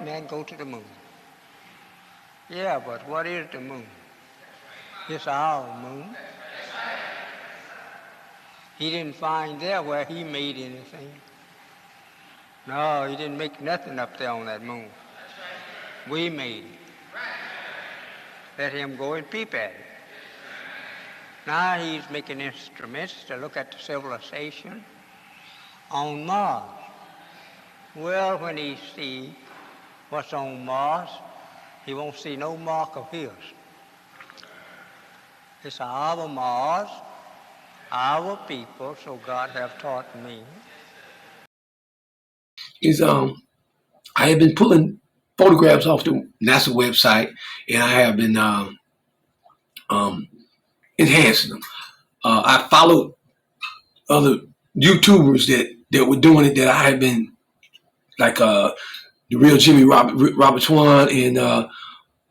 man go to the moon. Yeah, but what is the moon? It's our moon. He didn't find there where he made anything. No, he didn't make nothing up there on that moon. We made it. Let him go and peep at it. Now he's making instruments to look at the civilization on Mars. Well, when he sees what's on Mars, he won't see no mark of his. It's our Mars, our people, so God have taught me. I have been pulling photographs off the NASA website, and I have been enhancing them. I followed other YouTubers that were doing it that I have been, like the real Jimmy Roberts one, and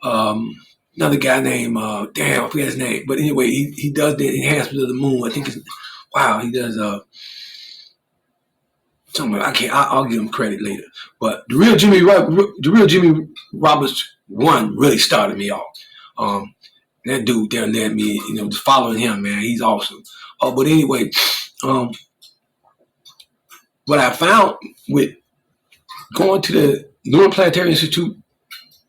another guy named I forget his name, but anyway, he does the enhancement of the moon. I think he does something. I'll give him credit later. But the real Jimmy Roberts one really started me off. That dude there led me, just following him, man. He's awesome. But anyway, what I found with going to the Lunar Planetary Institute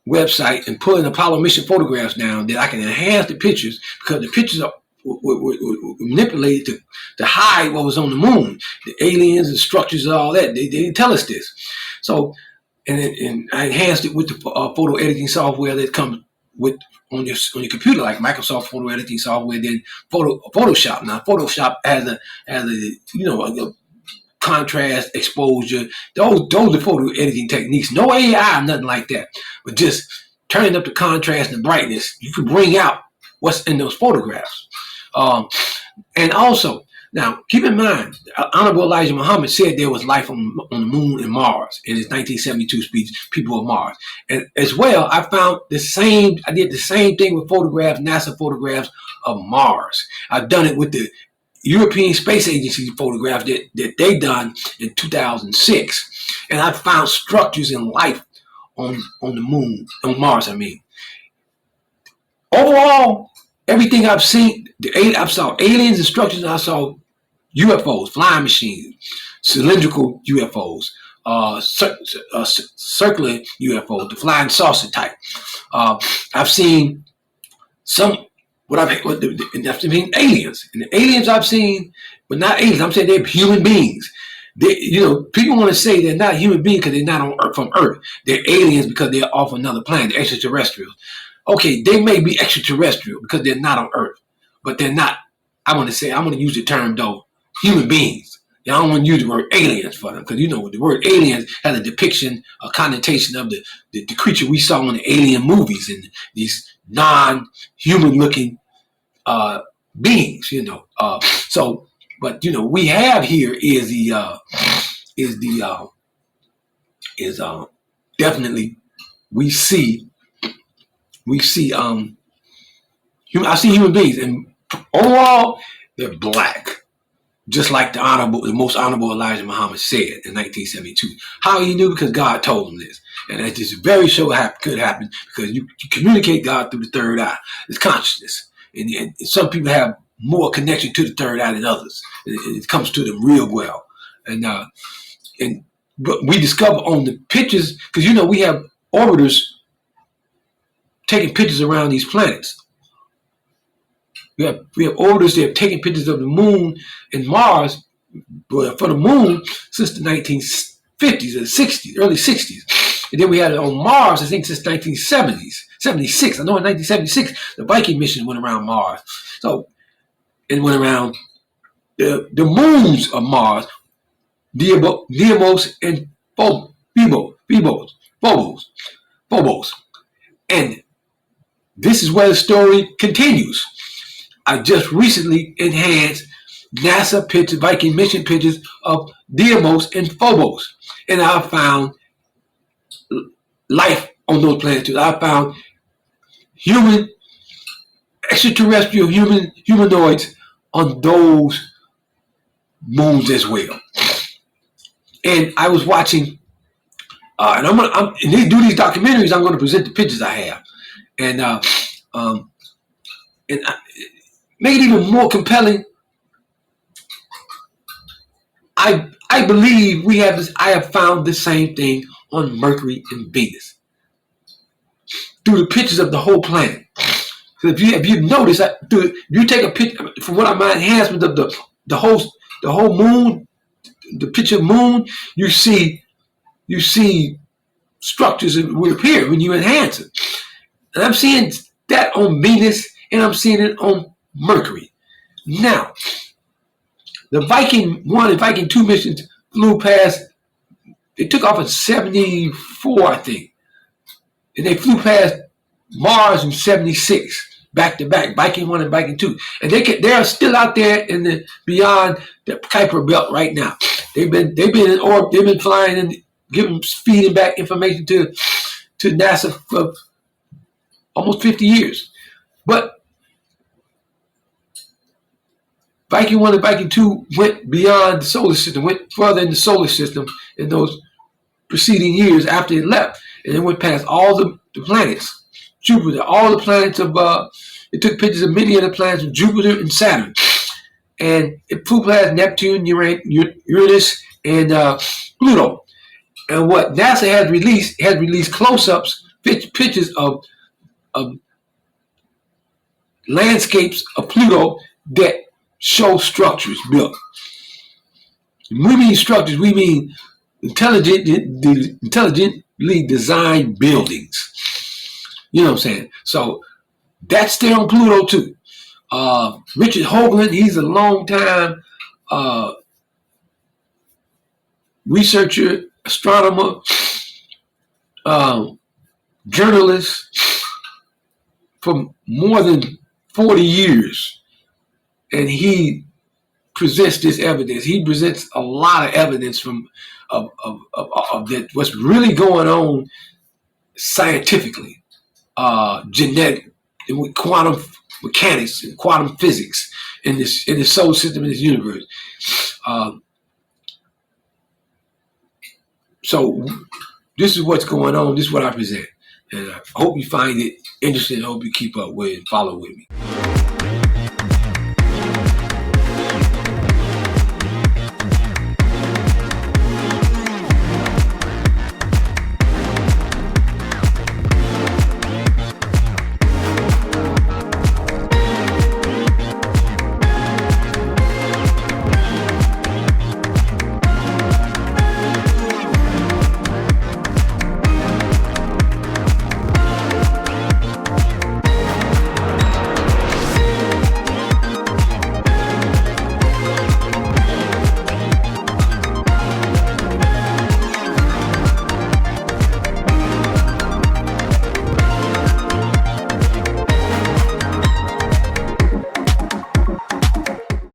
website and pulling Apollo mission photographs down, that I can enhance the pictures, because the pictures were manipulated to hide what was on the moon, the aliens and structures and all that. They didn't tell us this. So, and I enhanced it with the photo editing software that comes with on your computer, like Microsoft photo editing software. Then Photoshop. Now Photoshop has a contrast, exposure. Those are photo editing techniques. No AI, nothing like that. But just turning up the contrast and brightness, you can bring out what's in those photographs. And also, now keep in mind, Honorable Elijah Muhammad said there was life on the moon and Mars in his 1972 speech, People of Mars. And as well, I did the same thing with NASA photographs of Mars. I've done it with the European Space Agency photographs that they done in 2006. And I found structures and life on the moon, on Mars, I mean. Overall, everything I've seen, I saw aliens and structures, and I saw UFOs, flying machines, cylindrical UFOs, circular UFOs, the flying saucer type. I've seen I've seen aliens. And the aliens I've seen, but not aliens, I'm saying they're human beings. People want to say they're not human beings because they're not from Earth. They're aliens because they're off another planet, they're extraterrestrials. Okay, they may be extraterrestrial because they're not on Earth, but they're not, I'm going to use the term, though, human beings. I don't want to use the word aliens for them, because the word aliens has a depiction, a connotation of the creature we saw in the alien movies and these non-human looking beings, but we have here is definitely we see I see human beings, and overall they're black, just like the most honorable Elijah Muhammad said in 1972. How he knew? Because God told him this, and it just very sure could happen, because you communicate God through the third eye, it's consciousness, and some people have more connection to the third eye than others. It comes to them real well, but we discover on the pictures, because we have orbiters taking pictures around these planets. We have orbiters that have taken pictures of the moon and Mars, but for the moon since the 1950s or 60s, early 60s. And then we had it on Mars, I think, since 1970s, 76. I know in 1976, the Viking mission went around Mars. So it went around the moons of Mars, Deimos and Phobos. And this is where the story continues. I just recently enhanced NASA pictures, Viking mission pictures of Deimos and Phobos, and I found life on those planets. I found extraterrestrial humanoids on those moons as well. And I was watching And and they do these documentaries. I'm gonna present the pictures I have, and make it even more compelling. I believe we have this. I have found the same thing on Mercury and Venus through the pictures of the whole planet. So if you notice, if you take a picture from one of my enhancements of the whole moon, the picture of moon, you see structures that will appear when you enhance it. And I'm seeing that on Venus, and I'm seeing it on Mercury. Now, the Viking 1 and Viking 2 missions flew past. They took off in 74, I think, and they flew past Mars in 76, back to back, Viking 1 and Viking 2. And they are still out there in the beyond the Kuiper Belt right now. They've been in orbit, they've been flying and feeding back information to NASA for almost 50 years. But Viking 1 and Viking 2 went beyond the solar system, went further in the solar system in those preceding years after it left. And it went past all the planets, Jupiter, all the planets of, it took pictures of many of the planets of Jupiter and Saturn. And it flew past Neptune, Uranus, and Pluto. And what NASA has released close-ups, pictures of landscapes of Pluto that show structures built. When we mean structures, we mean intelligently designed buildings. You know what I'm saying? So that's there on Pluto too. Richard Hoagland, he's a long-time researcher, astronomer, journalist for more than 40 years. And he presents this evidence. He presents a lot of evidence of that what's really going on scientifically, genetic, and with quantum mechanics and quantum physics in the solar system, in this universe. So this is what's going on. This is what I present. And I hope you find it interesting. I hope you keep up with it and follow with me.